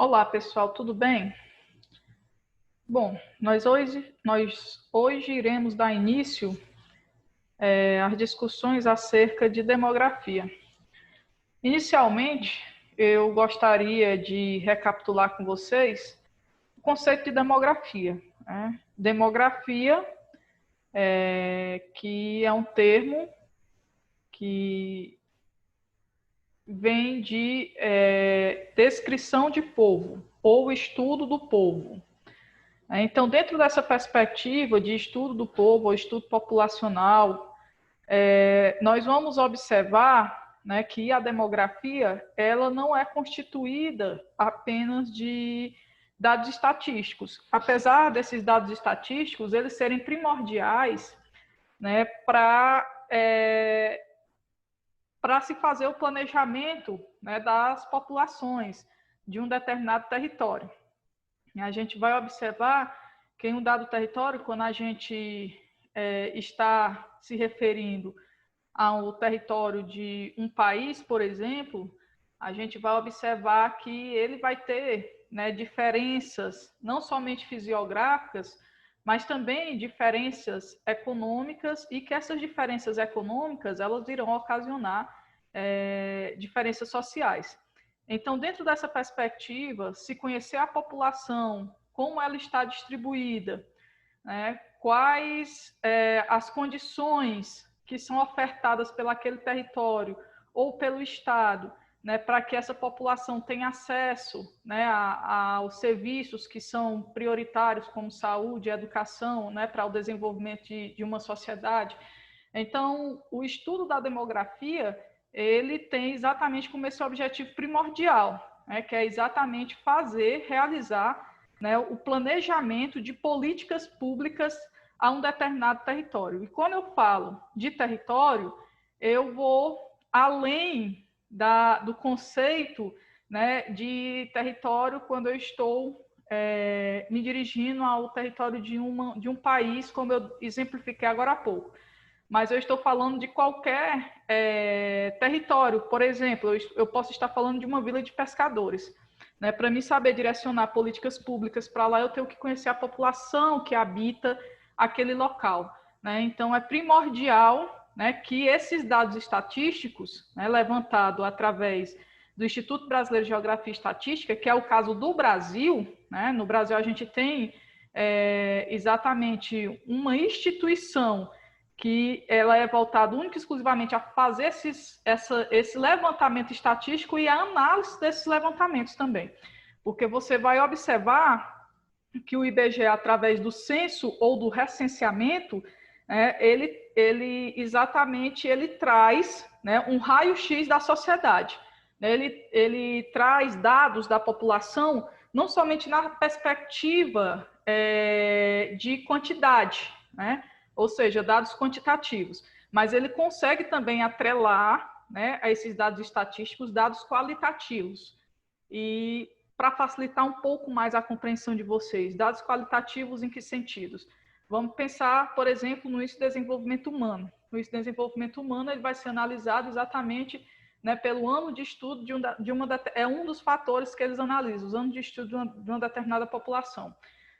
Olá, pessoal, tudo bem? Bom, nós hoje iremos dar início às discussões acerca de demografia. Inicialmente, eu gostaria de recapitular com vocês o conceito de demografia, né? Demografia, que é um termo que vem de descrição de povo, ou estudo do povo. Então, dentro dessa perspectiva de estudo do povo, ou estudo populacional, nós vamos observar, né, que a demografia ela não é constituída apenas de dados estatísticos. Apesar desses dados estatísticos, eles serem primordiais, né, para se fazer o planejamento, né, das populações de um determinado território. A gente vai observar que em um dado território, quando a gente está se referindo ao território de um país, por exemplo, a gente vai observar que ele vai ter, né, diferenças não somente fisiográficas, mas também diferenças econômicas, e que essas diferenças econômicas elas irão ocasionar diferenças sociais. Então, dentro dessa perspectiva, se conhecer a população, como ela está distribuída, né, quais as condições que são ofertadas pelo aquele território ou pelo Estado, né, para que essa população tenha acesso, né, aos serviços que são prioritários, como saúde, educação, né, para o desenvolvimento de uma sociedade. Então, o estudo da demografia, ele tem exatamente como esse objetivo primordial, né, que é exatamente realizar, né, o planejamento de políticas públicas a um determinado território. E quando eu falo de território, eu vou além do conceito, né, de território quando eu estou me dirigindo ao território de um país, como eu exemplifiquei agora há pouco. Mas eu estou falando de qualquer território. Por exemplo, eu posso estar falando de uma vila de pescadores. Né? Para mim saber direcionar políticas públicas para lá, eu tenho que conhecer a população que habita aquele local. Né? Então, é primordial, né, que esses dados estatísticos, né, levantados através do Instituto Brasileiro de Geografia e Estatística, que é o caso do Brasil, né? No Brasil a gente tem exatamente uma instituição que ela é voltada única e exclusivamente a fazer esse levantamento estatístico e a análise desses levantamentos também. Porque você vai observar que o IBGE, através do censo ou do recenseamento, ele exatamente traz, né, um raio-x da sociedade. Ele traz dados da população não somente na perspectiva de quantidade, né, ou seja, dados quantitativos, mas ele consegue também atrelar, né, a esses dados estatísticos, dados qualitativos. E para facilitar um pouco mais a compreensão de vocês, dados qualitativos em que sentidos? Vamos pensar, por exemplo, no índice de desenvolvimento humano. O índice de desenvolvimento humano ele vai ser analisado exatamente, né, pelo ano de estudo é um dos fatores que eles analisam, os anos de estudo de uma determinada população.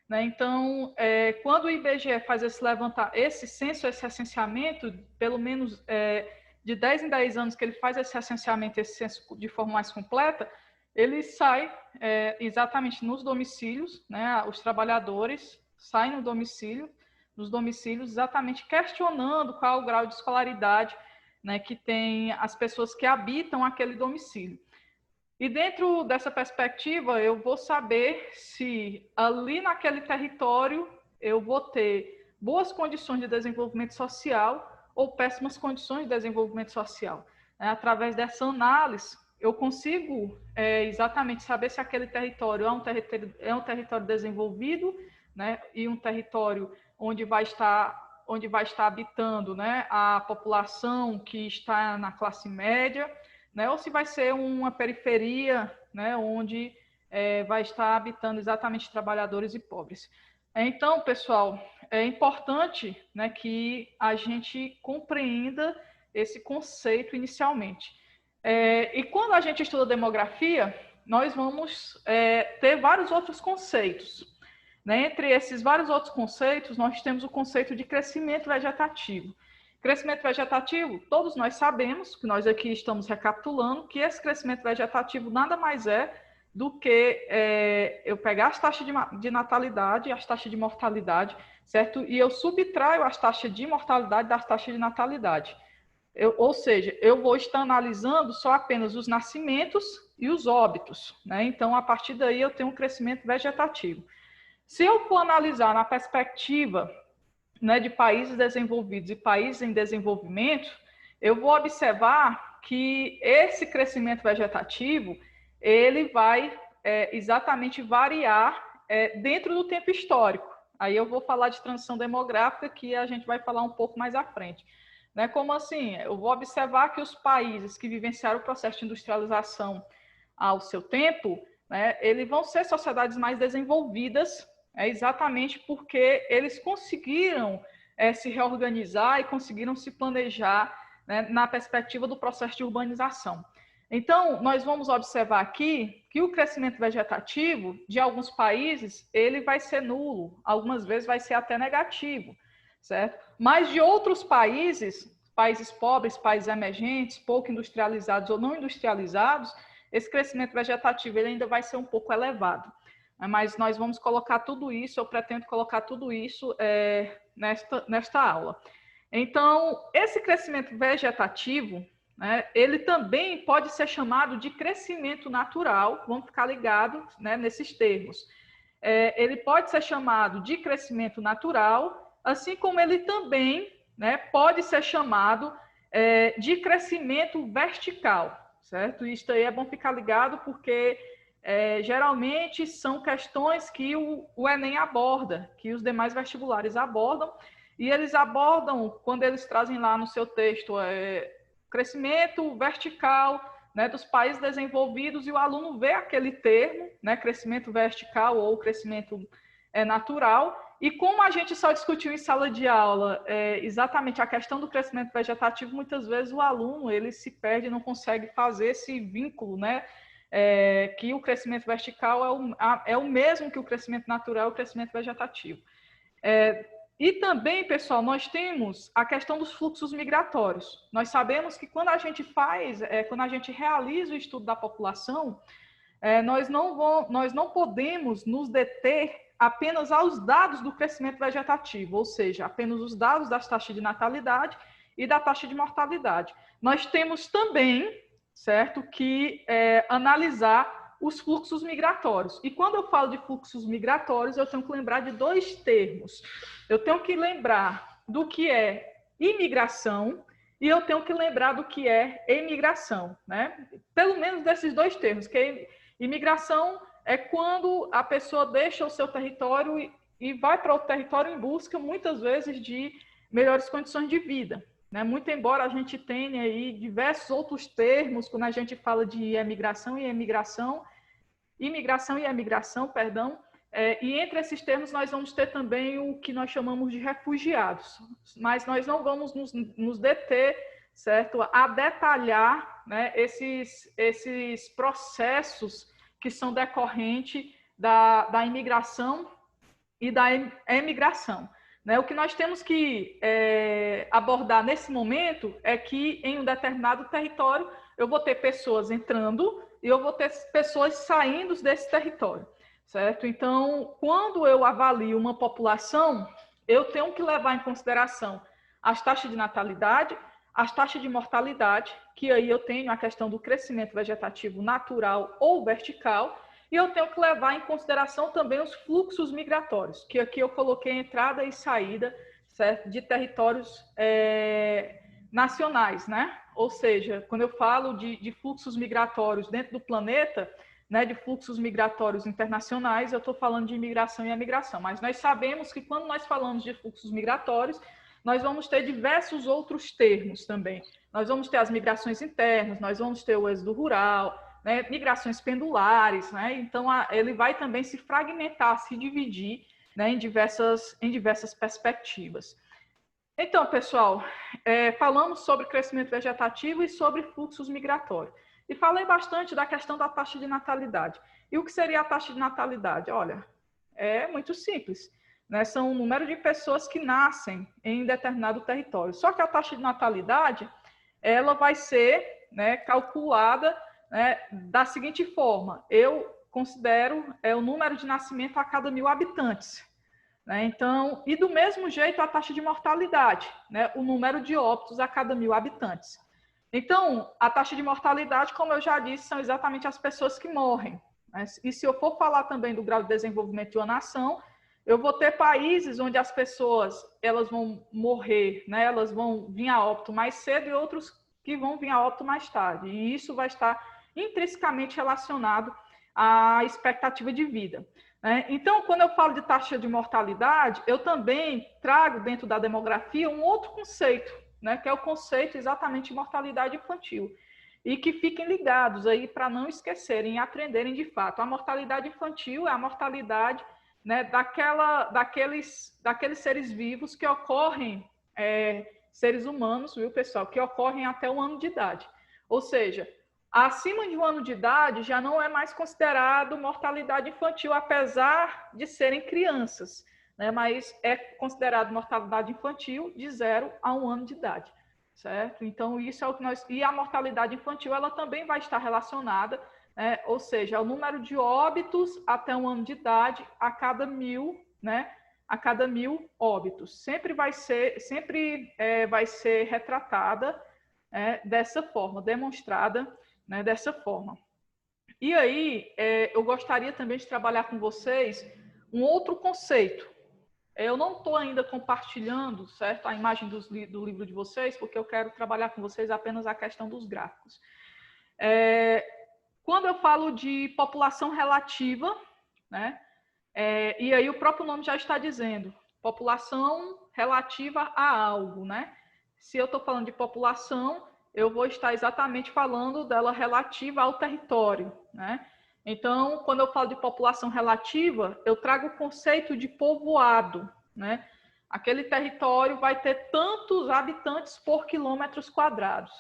Né? Então, quando o IBGE faz esse censo, esse recenseamento, pelo menos de 10 em 10 anos que ele faz esse recenseamento, esse censo de forma mais completa, ele sai exatamente nos domicílios, né? Os trabalhadores saem nos domicílios, exatamente questionando qual é o grau de escolaridade, né, que tem as pessoas que habitam aquele domicílio. E dentro dessa perspectiva, eu vou saber se ali naquele território eu vou ter boas condições de desenvolvimento social ou péssimas condições de desenvolvimento social. Através dessa análise, eu consigo exatamente saber se aquele território é um território desenvolvido, né, e um território onde vai estar habitando, né, a população que está na classe média, né, ou se vai ser uma periferia, né, onde vai estar habitando exatamente trabalhadores e pobres. Então, pessoal, é importante, né, que a gente compreenda esse conceito inicialmente. E quando a gente estuda demografia, nós vamos ter vários outros conceitos. Né? Entre esses vários outros conceitos, nós temos o conceito de crescimento vegetativo. Crescimento vegetativo, todos nós sabemos, que nós aqui estamos recapitulando, que esse crescimento vegetativo nada mais é do que eu pegar as taxas de natalidade e as taxas de mortalidade, certo? E eu subtraio as taxas de mortalidade das taxas de natalidade. Ou seja, eu vou estar analisando só apenas os nascimentos e os óbitos, né? Então, a partir daí, eu tenho um crescimento vegetativo. Se eu for analisar na perspectiva, né, de países desenvolvidos e países em desenvolvimento, eu vou observar que esse crescimento vegetativo, ele vai exatamente variar dentro do tempo histórico. Aí eu vou falar de transição demográfica, que a gente vai falar um pouco mais à frente. Né? Como assim? Eu vou observar que os países que vivenciaram o processo de industrialização ao seu tempo, né, eles vão ser sociedades mais desenvolvidas, exatamente porque eles conseguiram se reorganizar e conseguiram se planejar, né, na perspectiva do processo de urbanização. Então, nós vamos observar aqui que o crescimento vegetativo de alguns países, ele vai ser nulo, algumas vezes vai ser até negativo, certo? Mas de outros países, países pobres, países emergentes, pouco industrializados ou não industrializados, esse crescimento vegetativo ele ainda vai ser um pouco elevado. Mas nós vamos colocar tudo isso, eu pretendo colocar tudo isso nesta aula. Então, esse crescimento vegetativo, né, ele também pode ser chamado de crescimento natural, vamos ficar ligados, né, nesses termos. Ele pode ser chamado de crescimento natural, assim como ele também, né, pode ser chamado de crescimento vertical, certo? Isso aí é bom ficar ligado porque geralmente são questões que o Enem aborda, que os demais vestibulares abordam, e eles abordam, quando eles trazem lá no seu texto, crescimento vertical, né, dos países desenvolvidos, e o aluno vê aquele termo, né, crescimento vertical ou crescimento natural, e como a gente só discutiu em sala de aula exatamente a questão do crescimento vegetativo, muitas vezes o aluno ele se perde, não consegue fazer esse vínculo, né, que o crescimento vertical é o mesmo que o crescimento natural e o crescimento vegetativo. E também, pessoal, nós temos a questão dos fluxos migratórios. Nós sabemos que quando a gente quando a gente realiza o estudo da população, nós não podemos nos deter apenas aos dados do crescimento vegetativo, ou seja, apenas os dados das taxas de natalidade e da taxa de mortalidade. Nós temos também, certo, que analisar os fluxos migratórios. E quando eu falo de fluxos migratórios, eu tenho que lembrar de dois termos. Eu tenho que lembrar do que é imigração e eu tenho que lembrar do que é emigração, né? Pelo menos desses dois termos, que imigração é quando a pessoa deixa o seu território e vai para outro território em busca, muitas vezes, de melhores condições de vida. Né? Muito embora a gente tenha aí diversos outros termos, quando a gente fala de imigração e emigração, perdão, e entre esses termos nós vamos ter também o que nós chamamos de refugiados, mas nós não vamos nos deter, certo, a detalhar, né, esses processos que são decorrentes da imigração e da emigração. Né? O que nós temos que abordar nesse momento é que em um determinado território eu vou ter pessoas entrando e eu vou ter pessoas saindo desse território, certo? Então, quando eu avalio uma população, eu tenho que levar em consideração as taxas de natalidade, as taxas de mortalidade, que aí eu tenho a questão do crescimento vegetativo natural ou vertical, e eu tenho que levar em consideração também os fluxos migratórios, que aqui eu coloquei entrada e saída, certo? De territórios nacionais, né? Ou seja, quando eu falo de fluxos migratórios dentro do planeta, né, de fluxos migratórios internacionais, eu estou falando de imigração e emigração. Mas nós sabemos que quando nós falamos de fluxos migratórios, nós vamos ter diversos outros termos também. Nós vamos ter as migrações internas, nós vamos ter o êxodo rural, né, migrações pendulares, né? Então ele vai também se fragmentar, se dividir, né, em diversas perspectivas. Então, pessoal, falamos sobre crescimento vegetativo e sobre fluxos migratórios. E falei bastante da questão da taxa de natalidade. E o que seria a taxa de natalidade? Olha, é muito simples, né? São o número de pessoas que nascem em determinado território. Só que a taxa de natalidade, ela vai ser, né, calculada, né, da seguinte forma: eu considero o número de nascimento a cada 1.000 habitantes. Né? Então, e do mesmo jeito a taxa de mortalidade, né, o número de óbitos a cada 1.000 habitantes. Então, a taxa de mortalidade, como eu já disse, são exatamente as pessoas que morrem. Né? E se eu for falar também do grau de desenvolvimento de uma nação, eu vou ter países onde as pessoas elas vão morrer, né? Elas vão vir a óbito mais cedo e outros que vão vir a óbito mais tarde. E isso vai estar intrinsecamente relacionado à expectativa de vida. Né? Então, quando eu falo de taxa de mortalidade, eu também trago dentro da demografia um outro conceito, né? Que é o conceito exatamente de mortalidade infantil. E que fiquem ligados aí para não esquecerem e aprenderem de fato. A mortalidade infantil é a mortalidade, né, daqueles seres vivos que ocorrem, seres humanos, viu, pessoal, que ocorrem até 1 ano de idade. Ou seja, acima de 1 ano de idade já não é mais considerado mortalidade infantil, apesar de serem crianças, né, mas é considerado mortalidade infantil de 0 a 1 ano de idade, certo? Então, isso é o que nós... E a mortalidade infantil, ela também vai estar relacionada, ou seja, o número de óbitos até 1 ano de idade a cada 1.000, né? A cada 1.000 óbitos. Sempre vai ser retratada dessa forma, demonstrada, né, dessa forma. E aí, eu gostaria também de trabalhar com vocês um outro conceito. Eu não estou ainda compartilhando, certo, a imagem do livro de vocês, porque eu quero trabalhar com vocês apenas a questão dos gráficos. Quando eu falo de população relativa, né, e aí o próprio nome já está dizendo, população relativa a algo, né? Se eu estou falando de população, eu vou estar exatamente falando dela relativa ao território, né? Então, quando eu falo de população relativa, eu trago o conceito de povoado, né? Aquele território vai ter tantos habitantes por quilômetros quadrados.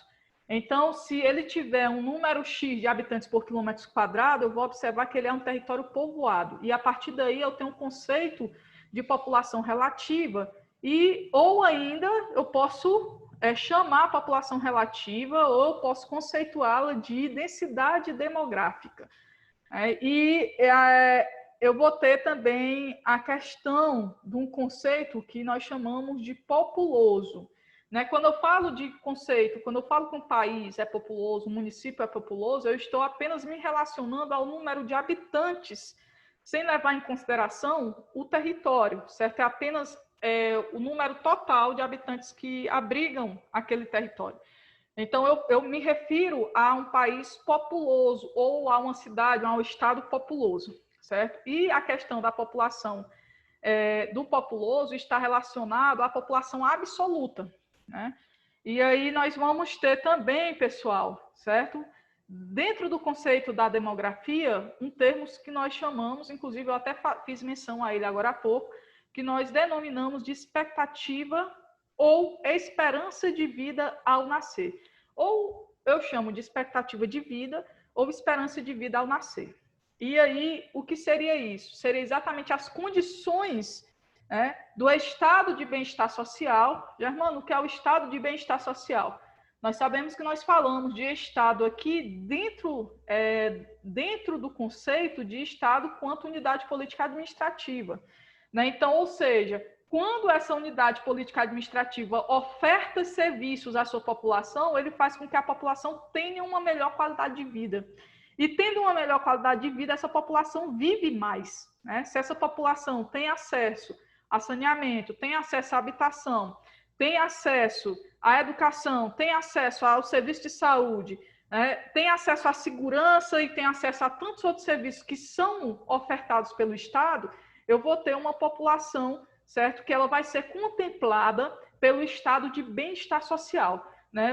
Então, se ele tiver um número X de habitantes por quilômetro quadrado, eu vou observar que ele é um território povoado. E a partir daí eu tenho um conceito de população relativa ou ainda eu posso chamar a população relativa ou eu posso conceituá-la de densidade demográfica. Eu vou ter também a questão de um conceito que nós chamamos de populoso. Né? Quando eu falo de conceito, quando eu falo que um país é populoso, um município é populoso, eu estou apenas me relacionando ao número de habitantes, sem levar em consideração o território, certo? É apenas o número total de habitantes que abrigam aquele território. Então, eu me refiro a um país populoso ou a uma cidade, a um estado populoso, certo? E a questão da população do populoso está relacionado à população absoluta, né? E aí nós vamos ter também, pessoal, certo? Dentro do conceito da demografia, um termo que nós chamamos, inclusive eu até fiz menção a ele agora há pouco, que nós denominamos de expectativa ou esperança de vida ao nascer. Ou eu chamo de expectativa de vida ou esperança de vida ao nascer. E aí, o que seria isso? Seria exatamente as condições do estado de bem-estar social. Germano, o que é o estado de bem-estar social? Nós sabemos que nós falamos de estado aqui dentro do conceito de estado quanto unidade política administrativa. Né? Então, ou seja, quando essa unidade política administrativa oferta serviços à sua população, ele faz com que a população tenha uma melhor qualidade de vida. E tendo uma melhor qualidade de vida, essa população vive mais. Né? Se essa população tem acesso a saneamento, tem acesso à habitação, tem acesso à educação, tem acesso ao serviço de saúde, né? Tem acesso à segurança e tem acesso a tantos outros serviços que são ofertados pelo Estado, eu vou ter uma população, certo, que ela vai ser contemplada pelo estado de bem-estar social. Né?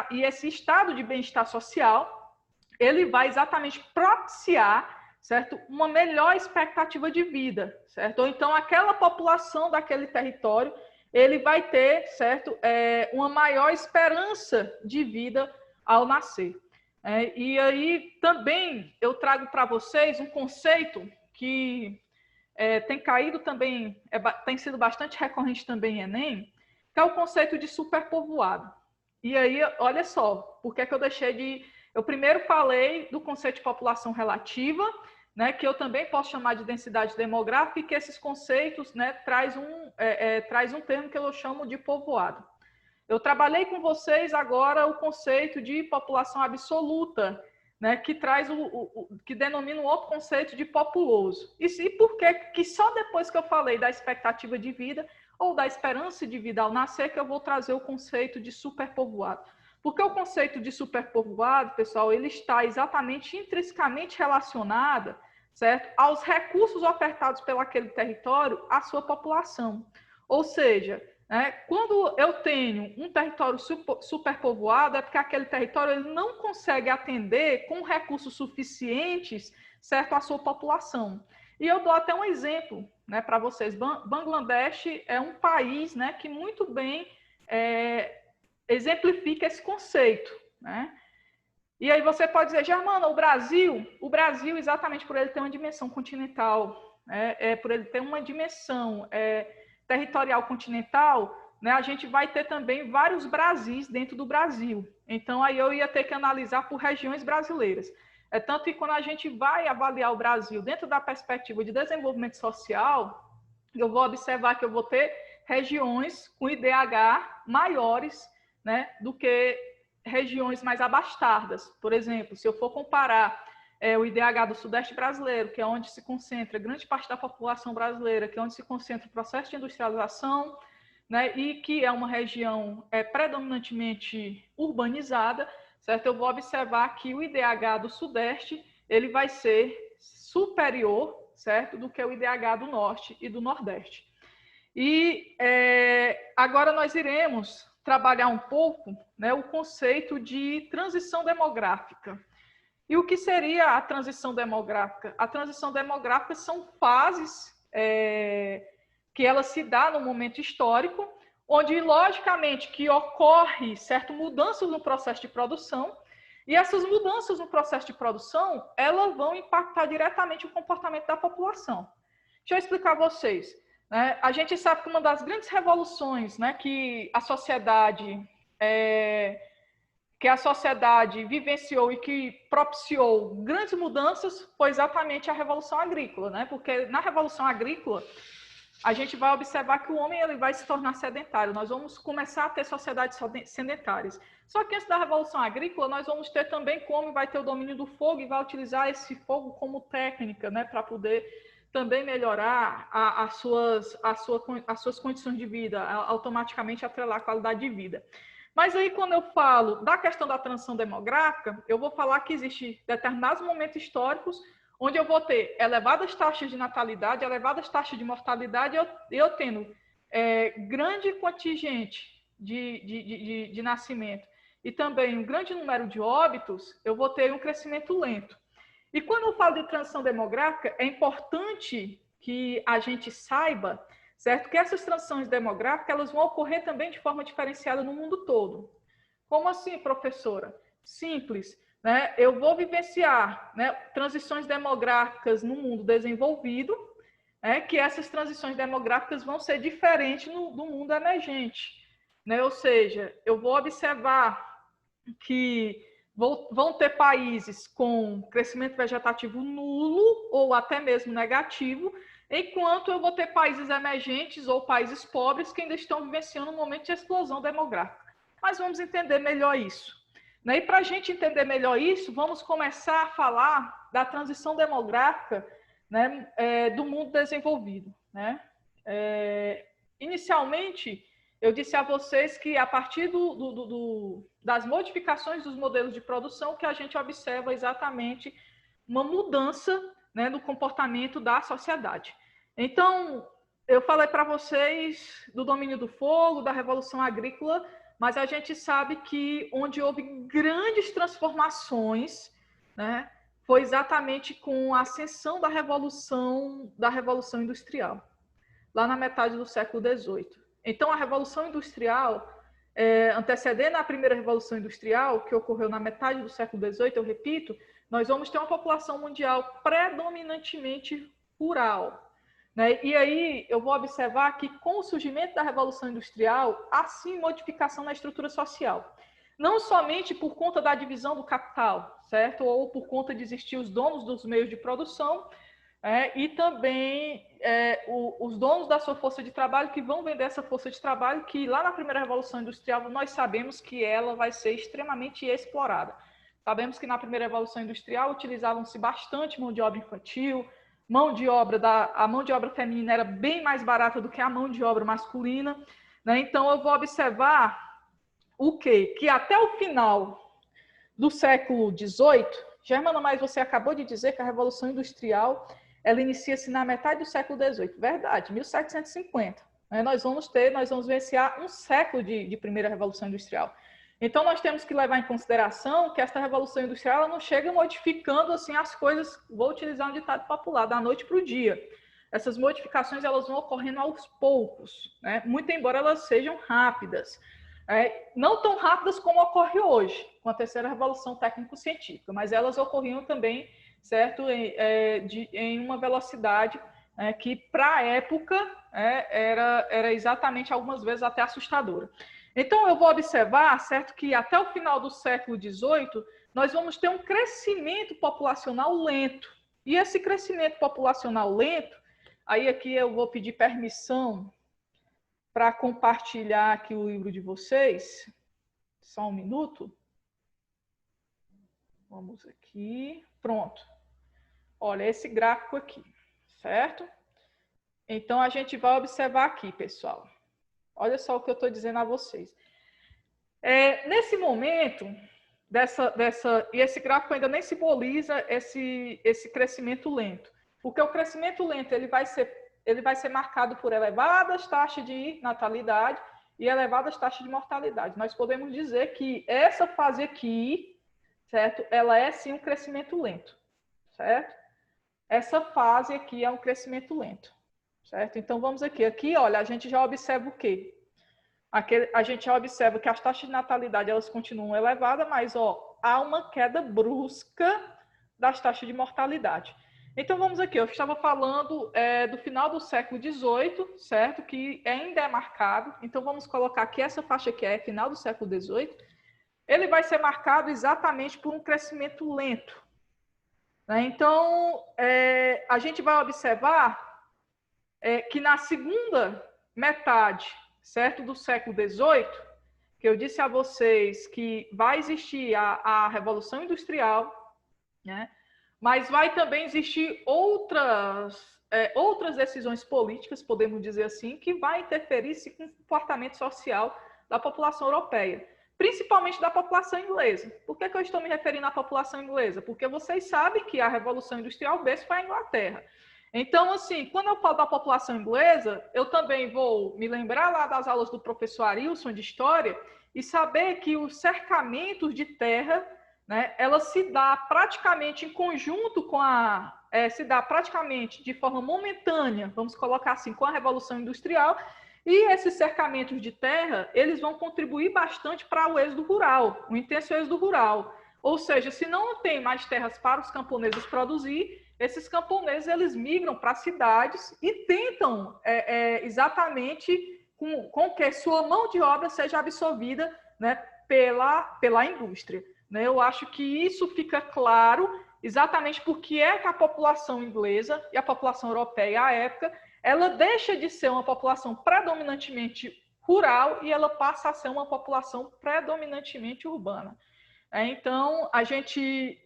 E esse estado de bem-estar social, ele vai exatamente propiciar, certo, uma melhor expectativa de vida, certo? Ou então aquela população daquele território, ele vai ter, certo, uma maior esperança de vida ao nascer. E aí também eu trago para vocês um conceito que tem caído também, tem sido bastante recorrente também em Enem, que é o conceito de superpovoado. E aí, olha só, por que eu deixei de... Eu primeiro falei do conceito de população relativa, né, que eu também posso chamar de densidade demográfica, e que esses conceitos, né, traz um termo que eu chamo de povoado. Eu trabalhei com vocês agora o conceito de população absoluta, né, que traz que denomina um outro conceito de populoso. E por que só depois que eu falei da expectativa de vida ou da esperança de vida ao nascer que eu vou trazer o conceito de superpovoado? Porque o conceito de superpovoado, pessoal, ele está exatamente intrinsecamente relacionado, certo, aos recursos ofertados pelo aquele território à sua população. Ou seja, quando eu tenho um território superpovoado, é porque aquele território ele não consegue atender com recursos suficientes, certo, à sua população. E eu dou até um exemplo, né, para vocês. Bangladesh é um país, né, que muito bem exemplifica esse conceito, né? E aí você pode dizer, Germana, o Brasil, exatamente por ele ter uma dimensão continental, por ele ter uma dimensão territorial continental, né, a gente vai ter também vários Brasis dentro do Brasil. Então, aí eu ia ter que analisar por regiões brasileiras. Tanto que quando a gente vai avaliar o Brasil dentro da perspectiva de desenvolvimento social, eu vou observar que eu vou ter regiões com IDH maiores, né, do que regiões mais abastadas. Por exemplo, se eu for comparar o IDH do Sudeste brasileiro, que é onde se concentra grande parte da população brasileira, que é onde se concentra o processo de industrialização, né, e que é uma região predominantemente urbanizada, certo? Eu vou observar que o IDH do Sudeste ele vai ser superior, certo, do que o IDH do Norte e do Nordeste. E agora nós iremos trabalhar um pouco, né, o conceito de transição demográfica. E o que seria a transição demográfica? A transição demográfica são fases que ela se dá no momento histórico, onde, logicamente, que ocorre certas mudanças no processo de produção, e essas mudanças no processo de produção, elas vão impactar diretamente o comportamento da população. Deixa eu explicar a vocês. Né? A gente sabe que uma das grandes revoluções, né, que a sociedade vivenciou e que propiciou grandes mudanças foi exatamente a Revolução Agrícola, né? Porque na Revolução Agrícola a gente vai observar que o homem ele vai se tornar sedentário, nós vamos começar a ter sociedades sedentárias. Só que antes da Revolução Agrícola, nós vamos ter também que o homem vai ter o domínio do fogo e vai utilizar esse fogo como técnica, né, para poder também melhorar as suas condições de vida, automaticamente atrelar a qualidade de vida. Mas aí, quando eu falo da questão da transição demográfica, eu vou falar que existem determinados momentos históricos onde eu vou ter elevadas taxas de natalidade, elevadas taxas de mortalidade, eu tendo grande contingente de nascimento e também um grande número de óbitos, eu vou ter um crescimento lento. E quando eu falo de transição demográfica, é importante que a gente saiba, certo, que essas transições demográficas elas vão ocorrer também de forma diferenciada no mundo todo. Como assim, professora? Simples. Né? Eu vou vivenciar, né, transições demográficas no mundo desenvolvido, né, que essas transições demográficas vão ser diferentes do mundo emergente. Né? Ou seja, eu vou observar que vão ter países com crescimento vegetativo nulo ou até mesmo negativo, enquanto eu vou ter países emergentes ou países pobres que ainda estão vivenciando um momento de explosão demográfica. Mas vamos entender melhor isso. E para a gente entender melhor isso, vamos começar a falar da transição demográfica, né, do mundo desenvolvido. Né? Inicialmente, eu disse a vocês que a partir das modificações dos modelos de produção que a gente observa exatamente uma mudança, né, no comportamento da sociedade. Então, eu falei para vocês do domínio do fogo, da Revolução Agrícola, mas a gente sabe que onde houve grandes transformações, né, foi exatamente com a ascensão da Revolução Industrial, lá na metade do século XVIII. Então, a Revolução Industrial, antecedendo a primeira Revolução Industrial, que ocorreu na metade do século XVIII, eu repito, nós vamos ter uma população mundial predominantemente rural. Né? E aí eu vou observar que com o surgimento da Revolução Industrial, há sim modificação na estrutura social. Não somente por conta da divisão do capital, certo? Ou por conta de existir os donos dos meios de produção, e também os donos da sua força de trabalho que vão vender essa força de trabalho, que lá na primeira Revolução Industrial nós sabemos que ela vai ser extremamente explorada. Sabemos que na primeira Revolução Industrial utilizavam-se bastante mão de obra infantil, a mão de obra feminina era bem mais barata do que a mão de obra masculina. Né? Então eu vou observar o quê? Que até o final do século XVIII, Germana, mas você acabou de dizer que a Revolução Industrial ela inicia-se na metade do século XVIII. Verdade, 1750. Nós vamos vivenciar um século de primeira Revolução Industrial. Então, nós temos que levar em consideração que esta Revolução Industrial ela não chega modificando assim, as coisas, vou utilizar um ditado popular, da noite para o dia. Essas modificações elas vão ocorrendo aos poucos, né? Muito embora elas sejam rápidas. Não tão rápidas como ocorre hoje, com a terceira Revolução Técnico-Científica, mas elas ocorriam também, certo, em uma velocidade que, para a época, era exatamente, algumas vezes, até assustadora. Então, eu vou observar, certo, que até o final do século XVIII, nós vamos ter um crescimento populacional lento. E esse crescimento populacional lento, aí aqui eu vou pedir permissão para compartilhar aqui o livro de vocês. Só um minuto. Vamos aqui. Pronto. Olha, esse gráfico aqui, certo? Então, a gente vai observar aqui, pessoal. Olha só o que eu estou dizendo a vocês. Nesse momento, e esse gráfico ainda nem simboliza esse crescimento lento. Porque o crescimento lento ele vai ser marcado por elevadas taxas de natalidade e elevadas taxas de mortalidade. Nós podemos dizer que essa fase aqui, certo? Ela é sim um crescimento lento, certo? Essa fase aqui é um crescimento lento, certo? Então vamos aqui. Aqui, olha, a gente já observa o quê? A gente já observa que as taxas de natalidade elas continuam elevadas, mas há uma queda brusca das taxas de mortalidade. Então, vamos aqui, eu estava falando do final do século XVIII, certo? Que ainda é marcado. Então, vamos colocar que essa faixa aqui é final do século XVIII. Ele vai ser marcado exatamente por um crescimento lento. Né? Então, a gente vai observar que na segunda metade, certo, do século XVIII, que eu disse a vocês que vai existir a Revolução Industrial, né? Mas vai também existir outras decisões políticas, podemos dizer assim, que vai interferir com o comportamento social da população europeia, principalmente da população inglesa. Por que eu estou me referindo à população inglesa? Porque vocês sabem que a Revolução Industrial berço foi a Inglaterra. Então, assim, quando eu falo da população inglesa, eu também vou me lembrar lá das aulas do professor Arilson de História e saber que os cercamentos de terra, né, ela se dá praticamente em conjunto com se dá praticamente de forma momentânea, vamos colocar assim, com a Revolução Industrial, e esses cercamentos de terra, eles vão contribuir bastante para o êxodo rural, o intenso êxodo rural. Ou seja, se não tem mais terras para os camponeses produzir, esses camponeses eles migram para cidades e tentam exatamente com que sua mão de obra seja absorvida, né, pela indústria. Né? Eu acho que isso fica claro exatamente porque é que a população inglesa e a população europeia à época, ela deixa de ser uma população predominantemente rural e ela passa a ser uma população predominantemente urbana. Então, a gente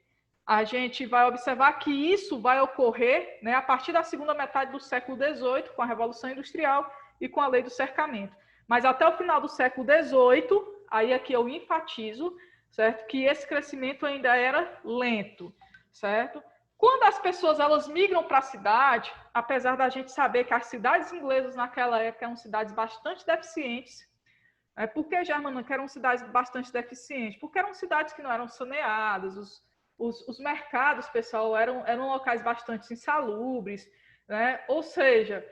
vai observar que isso vai ocorrer, né, a partir da segunda metade do século XVIII, com a Revolução Industrial e com a Lei do Cercamento. Mas até o final do século XVIII, aí aqui eu enfatizo, certo, que esse crescimento ainda era lento, certo? Quando as pessoas elas migram para a cidade, apesar da gente saber que as cidades inglesas naquela época eram cidades bastante deficientes. Por que, Germana, que eram cidades bastante deficientes? Porque eram cidades que não eram saneadas, os mercados, pessoal, eram locais bastante insalubres, né? Ou seja,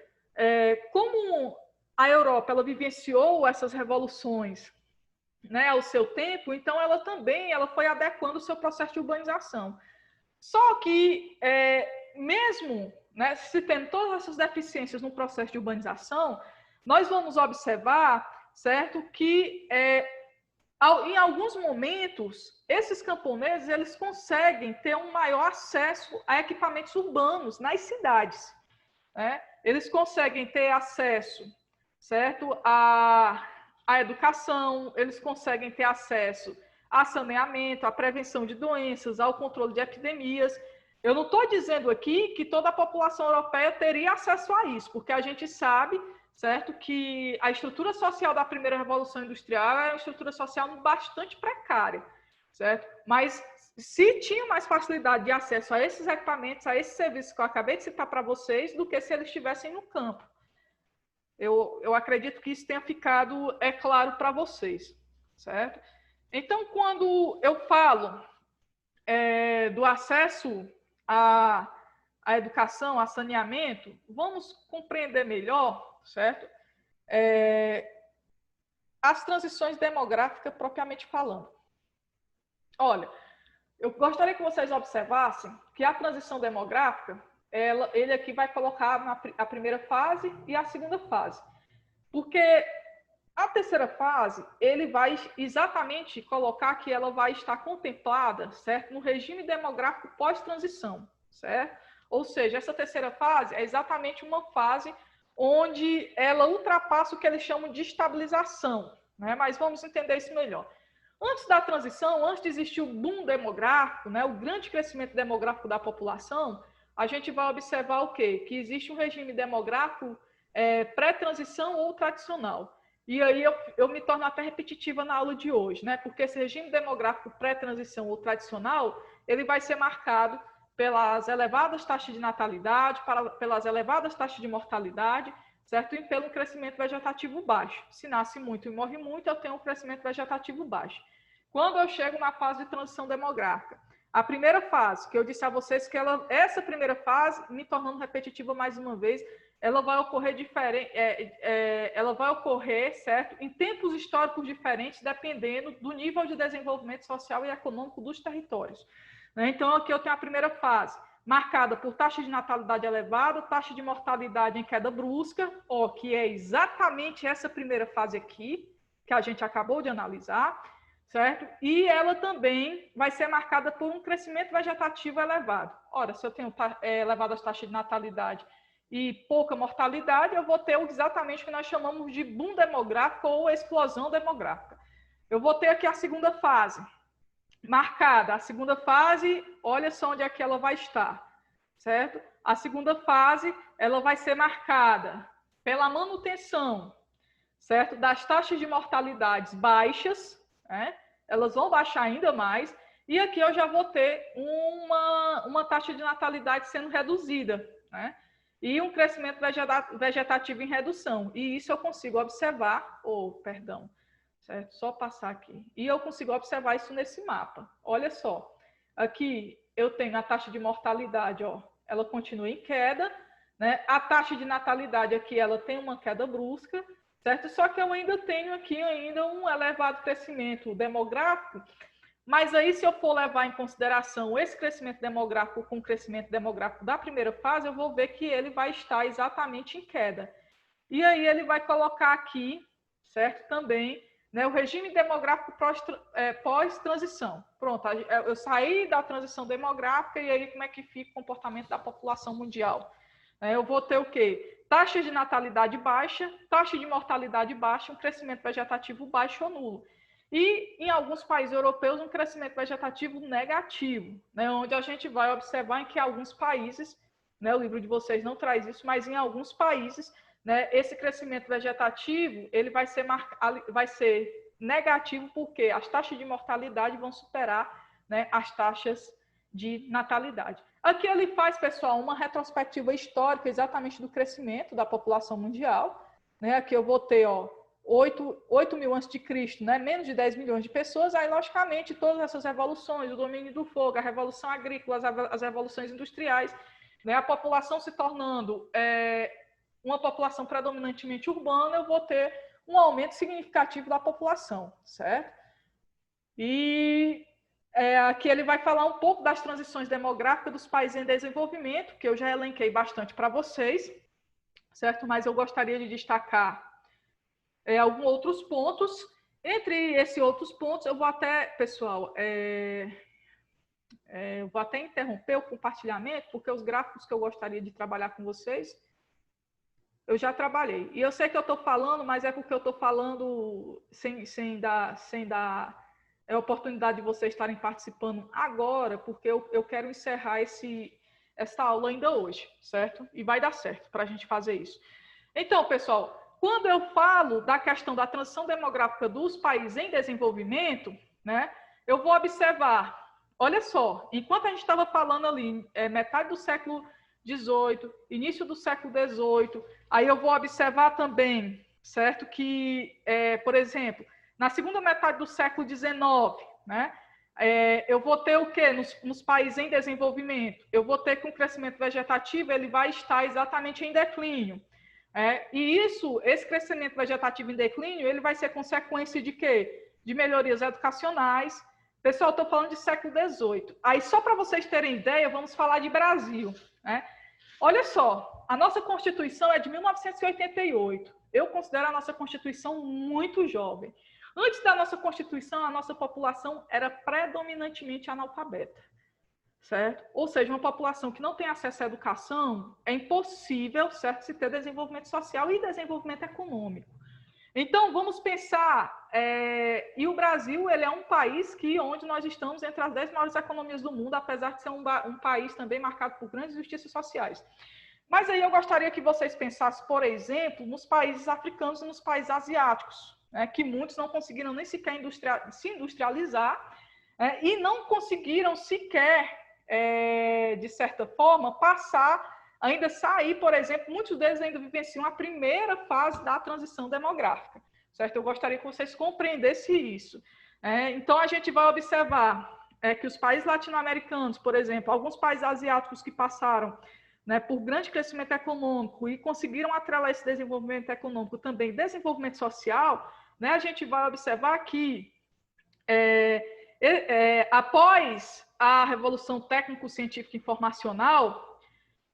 como a Europa ela vivenciou essas revoluções né, ao seu tempo, então ela também foi adequando o seu processo de urbanização. Só que, mesmo, né, se tendo todas essas deficiências no processo de urbanização, nós vamos observar, certo, que em alguns momentos, esses camponeses eles conseguem ter um maior acesso a equipamentos urbanos nas cidades, né? Eles conseguem ter acesso, certo, à educação, eles conseguem ter acesso a saneamento, à prevenção de doenças, ao controle de epidemias. Eu não estou dizendo aqui que toda a população europeia teria acesso a isso, porque a gente sabe, certo, que a estrutura social da primeira revolução industrial é uma estrutura social bastante precária, certo? Mas se tinha mais facilidade de acesso a esses equipamentos, a esses serviços que eu acabei de citar para vocês, do que se eles estivessem no campo. Eu acredito que isso tenha ficado claro para vocês, certo? Então, quando eu falo do acesso à educação, a saneamento, vamos compreender melhor, certo? As transições demográficas propriamente falando. Olha, eu gostaria que vocês observassem que a transição demográfica, ele aqui vai colocar a primeira fase e a segunda fase. Porque a terceira fase, ele vai exatamente colocar que ela vai estar contemplada, certo, no regime demográfico pós-transição, certo? Ou seja, essa terceira fase é exatamente uma fase onde ela ultrapassa o que eles chamam de estabilização, né? Mas vamos entender isso melhor. Antes da transição, antes de existir o boom demográfico, né, o grande crescimento demográfico da população, a gente vai observar o quê? Que existe um regime demográfico pré-transição ou tradicional. E aí eu me torno até repetitiva na aula de hoje, né? Porque esse regime demográfico pré-transição ou tradicional, ele vai ser marcado pelas elevadas taxas de natalidade, pelas elevadas taxas de mortalidade, certo? E pelo crescimento vegetativo baixo. Se nasce muito e morre muito, eu tenho um crescimento vegetativo baixo. Quando eu chego na fase de transição demográfica, a primeira fase, que eu disse a vocês que essa primeira fase, me tornando repetitiva mais uma vez, ela vai ocorrer ela vai ocorrer, certo, em tempos históricos diferentes, dependendo do nível de desenvolvimento social e econômico dos territórios. Então, aqui eu tenho a primeira fase, marcada por taxa de natalidade elevada, taxa de mortalidade em queda brusca, que é exatamente essa primeira fase aqui, que a gente acabou de analisar, certo? E ela também vai ser marcada por um crescimento vegetativo elevado. Ora, se eu tenho elevadas taxas de natalidade e pouca mortalidade, eu vou ter exatamente o que nós chamamos de boom demográfico ou explosão demográfica. Eu vou ter aqui a segunda fase, marcada. A segunda fase, olha só onde é que ela vai estar, certo? A segunda fase, ela vai ser marcada pela manutenção, certo? Das taxas de mortalidades baixas, né? Elas vão baixar ainda mais, e aqui eu já vou ter uma taxa de natalidade sendo reduzida, né? E um crescimento vegetativo em redução. E isso eu consigo observar, perdão, certo? Só passar aqui. E eu consigo observar isso nesse mapa. Olha só, aqui eu tenho a taxa de mortalidade, ela continua em queda, né? A taxa de natalidade aqui, ela tem uma queda brusca, certo? Só que eu ainda tenho aqui um elevado crescimento demográfico. Mas aí, se eu for levar em consideração esse crescimento demográfico com o crescimento demográfico da primeira fase, eu vou ver que ele vai estar exatamente em queda. E aí ele vai colocar aqui, certo, também, né, o regime demográfico pós-transição. Pronto, eu saí da transição demográfica e aí como é que fica o comportamento da população mundial? Eu vou ter o quê? Taxa de natalidade baixa, taxa de mortalidade baixa, um crescimento vegetativo baixo ou nulo. E, em alguns países europeus, um crescimento vegetativo negativo, né, onde a gente vai observar em que alguns países, né, o livro de vocês não traz isso, mas em alguns países, né, esse crescimento vegetativo ele vai ser negativo porque as taxas de mortalidade vão superar, né, as taxas de natalidade. Aqui ele faz, pessoal, uma retrospectiva histórica exatamente do crescimento da população mundial. Né? Aqui eu vou ter 8 mil antes de Cristo, né? Menos de 10 milhões de pessoas, aí logicamente todas essas revoluções, o domínio do fogo, a revolução agrícola, as revoluções industriais, né? A população se tornando uma população predominantemente urbana, eu vou ter um aumento significativo da população, certo? E aqui ele vai falar um pouco das transições demográficas dos países em desenvolvimento, que eu já elenquei bastante para vocês, certo? Mas eu gostaria de destacar alguns outros pontos. Entre esses outros pontos, eu vou até, pessoal, eu vou até interromper o compartilhamento, porque os gráficos que eu gostaria de trabalhar com vocês, eu já trabalhei. E eu sei que eu estou falando, mas é porque eu estou falando sem dar oportunidade de vocês estarem participando agora, porque eu quero encerrar essa aula ainda hoje, certo? E vai dar certo para a gente fazer isso. Então, pessoal, quando eu falo da questão da transição demográfica dos países em desenvolvimento, né, eu vou observar, olha só, enquanto a gente estava falando ali, metade do século XVIII, início do século XVIII, aí eu vou observar também, certo, que, por exemplo, na segunda metade do século XIX, né, eu vou ter o quê nos países em desenvolvimento? Eu vou ter que um crescimento vegetativo ele vai estar exatamente em declínio. E esse crescimento vegetativo em declínio, ele vai ser consequência de quê? De melhorias educacionais. Pessoal, estou falando de século XVIII. Aí, só para vocês terem ideia, vamos falar de Brasil, né? Olha só, a nossa Constituição é de 1988. Eu considero a nossa Constituição muito jovem. Antes da nossa Constituição, a nossa população era predominantemente analfabeta, certo? Ou seja, uma população que não tem acesso à educação, é impossível, certo, se ter desenvolvimento social e desenvolvimento econômico. Então, vamos pensar, e o Brasil, ele é um país onde nós estamos entre as 10 maiores economias do mundo, apesar de ser um país também marcado por grandes injustiças sociais. Mas aí eu gostaria que vocês pensassem, por exemplo, nos países africanos e nos países asiáticos, né, que muitos não conseguiram nem sequer se industrializar, e não conseguiram sequer, de certa forma, ainda sair, por exemplo, muitos deles ainda vivenciam a primeira fase da transição demográfica, certo? Eu gostaria que vocês compreendessem isso. Então, a gente vai observar que os países latino-americanos, por exemplo, alguns países asiáticos que passaram, né, por grande crescimento econômico e conseguiram atrelar esse desenvolvimento econômico também desenvolvimento social, né, a gente vai observar que após a Revolução Técnico-Científica Informacional,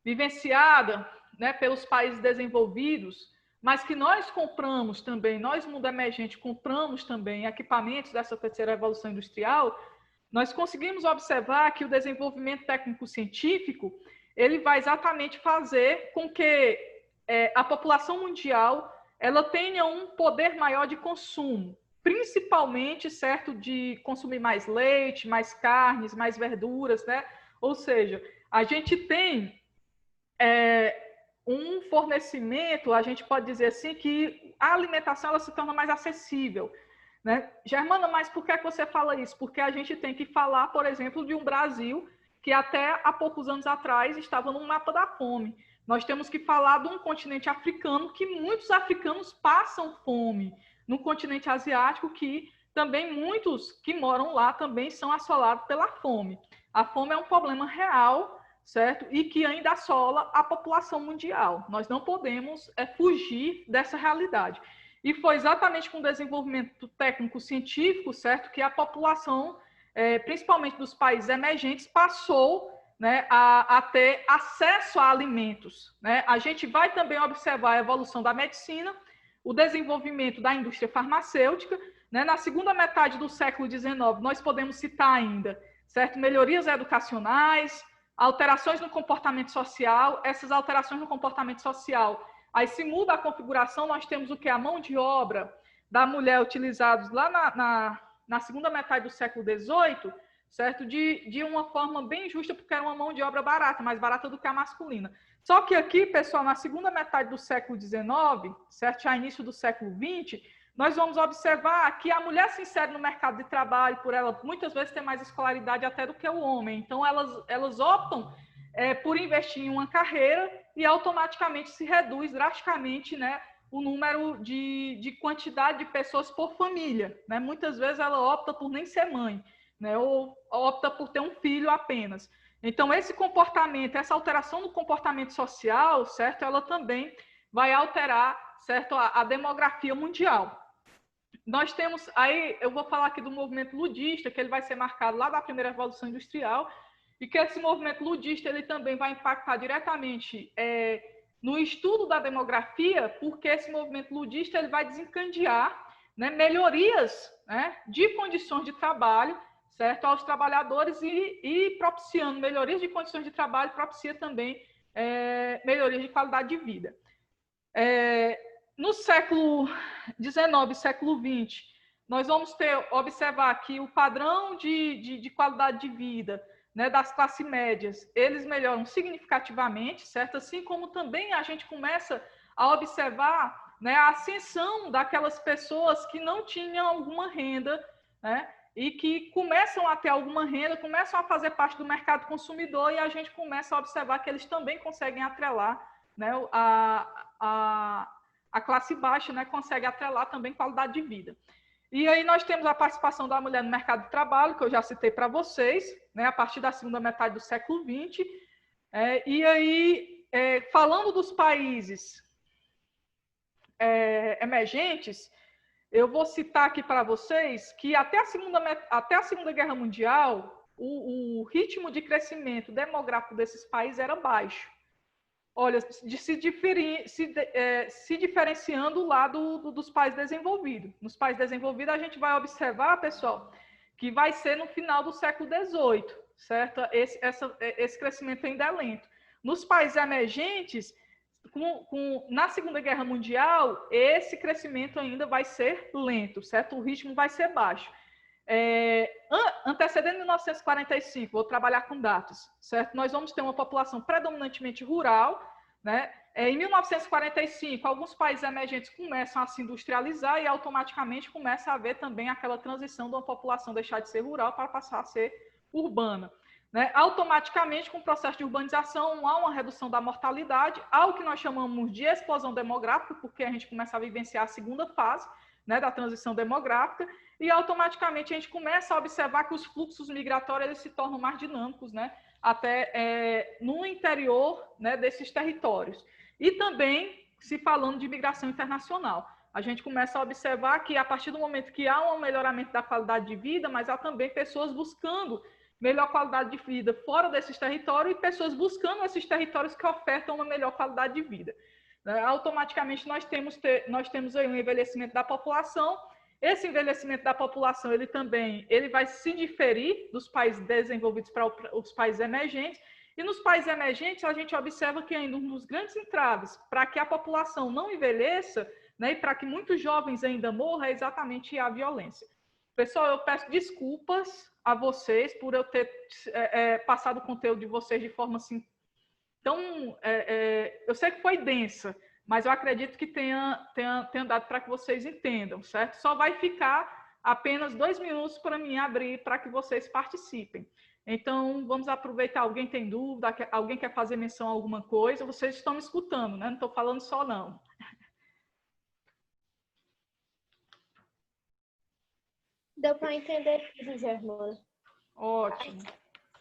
vivenciada, né, pelos países desenvolvidos, mas que nós compramos também, nós, mundo emergente, compramos também equipamentos dessa terceira revolução industrial, nós conseguimos observar que o desenvolvimento técnico-científico ele vai exatamente fazer com que a população mundial ela tenha um poder maior de consumo, principalmente, certo, de consumir mais leite, mais carnes, mais verduras, né? Ou seja, a gente tem um fornecimento, a gente pode dizer assim, que a alimentação ela se torna mais acessível, né? Germana, mas por que você fala isso? Porque a gente tem que falar, por exemplo, de um Brasil que até há poucos anos atrás estava no mapa da fome. Nós temos que falar de um continente africano que muitos africanos passam fome, no continente asiático que também muitos que moram lá também são assolados pela fome. A fome é um problema real, certo? E que ainda assola a população mundial. Nós não podemos fugir dessa realidade. E foi exatamente com o desenvolvimento técnico-científico, certo, que a população, principalmente dos países emergentes, passou, né, a ter acesso a alimentos, né? A gente vai também observar a evolução da medicina, o desenvolvimento da indústria farmacêutica, né? Na segunda metade do século XIX, nós podemos citar ainda, certo, melhorias educacionais, alterações no comportamento social. Essas alterações no comportamento social, aí se muda a configuração, nós temos o que? A mão de obra da mulher utilizados lá na segunda metade do século XVIII, certo? De uma forma bem justa, porque era uma mão de obra barata, mais barata do que a masculina. Só que aqui, pessoal, na segunda metade do século XIX, certo? Já início do século XX, nós vamos observar que a mulher se insere no mercado de trabalho, por ela muitas vezes ter mais escolaridade até do que o homem. Então, elas optam por investir em uma carreira e automaticamente se reduz drasticamente, né, o número de quantidade de pessoas por família, né? Muitas vezes ela opta por nem ser mãe, né, ou opta por ter um filho apenas. Então, esse comportamento, essa alteração no comportamento social, certo? Ela também vai alterar certo, a demografia mundial. Nós temos, aí eu vou falar aqui do movimento ludista, que ele vai ser marcado lá da primeira Revolução Industrial, e que esse movimento ludista ele também vai impactar diretamente no estudo da demografia, porque esse movimento ludista ele vai desencadear, né, melhorias, né, de condições de trabalho, certo, aos trabalhadores e propiciando melhorias de condições de trabalho, propicia também melhorias de qualidade de vida. No século XIX, século XX, nós vamos observar que o padrão de qualidade de vida, né, das classes médias, eles melhoram significativamente, certo? Assim como também a gente começa a observar, né, a ascensão daquelas pessoas que não tinham alguma renda, né, e que começam a ter alguma renda, começam a fazer parte do mercado consumidor, e a gente começa a observar que eles também conseguem atrelar, né, a classe baixa, né, consegue atrelar também qualidade de vida. E aí nós temos a participação da mulher no mercado de trabalho, que eu já citei para vocês, né, a partir da segunda metade do século XX. E aí, falando dos países emergentes, eu vou citar aqui para vocês que até a Segunda Guerra Mundial, o ritmo de crescimento demográfico desses países era baixo. Olha, se diferenciando lá dos países desenvolvidos. Nos países desenvolvidos, a gente vai observar, pessoal, que vai ser no final do século XVIII, certo? Esse crescimento ainda é lento. Nos países emergentes, na Segunda Guerra Mundial, esse crescimento ainda vai ser lento, certo? O ritmo vai ser baixo. Antecedendo 1945, vou trabalhar com datas, certo? Nós vamos ter uma população predominantemente rural, né? Em 1945, alguns países emergentes começam a se industrializar e automaticamente começa a haver também aquela transição de uma população deixar de ser rural para passar a ser urbana. Né? Automaticamente, com o processo de urbanização, há uma redução da mortalidade, há o que nós chamamos de explosão demográfica, porque a gente começa a vivenciar a segunda fase, né, da transição demográfica, e automaticamente a gente começa a observar que os fluxos migratórios eles se tornam mais dinâmicos, né, até no interior, né, desses territórios. E também se falando de migração internacional. A gente começa a observar que a partir do momento que há um melhoramento da qualidade de vida, mas há também pessoas buscando melhor qualidade de vida fora desses territórios e pessoas buscando esses territórios que ofertam uma melhor qualidade de vida. Automaticamente nós temos aí um envelhecimento da população. Esse envelhecimento da população ele vai se diferir dos países desenvolvidos para os países emergentes. E nos países emergentes a gente observa que ainda um dos grandes entraves para que a população não envelheça, né, e para que muitos jovens ainda morram é exatamente a violência. Pessoal, eu peço desculpas a vocês por eu ter passado o conteúdo de vocês de forma assim tão... eu sei que foi densa, mas eu acredito que tenha dado para que vocês entendam, certo? Só vai ficar apenas 2 minutos para mim abrir para que vocês participem. Então, vamos aproveitar. Alguém tem dúvida? Alguém quer fazer menção a alguma coisa? Vocês estão me escutando, né? Não estou falando só, não. Deu para entender tudo, Germana. Ótimo.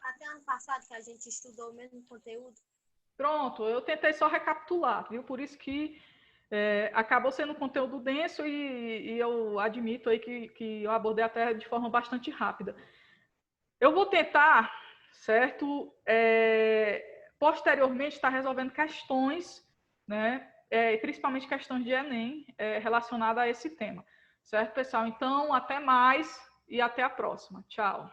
Até ano passado que a gente estudou o mesmo conteúdo. Pronto, eu tentei só recapitular, viu? Por isso que acabou sendo um conteúdo denso e eu admito aí que eu abordei até de forma bastante rápida. Eu vou tentar, certo, posteriormente estar resolvendo questões, né, principalmente questões de Enem relacionadas a esse tema. Certo, pessoal? Então, até mais e até a próxima. Tchau.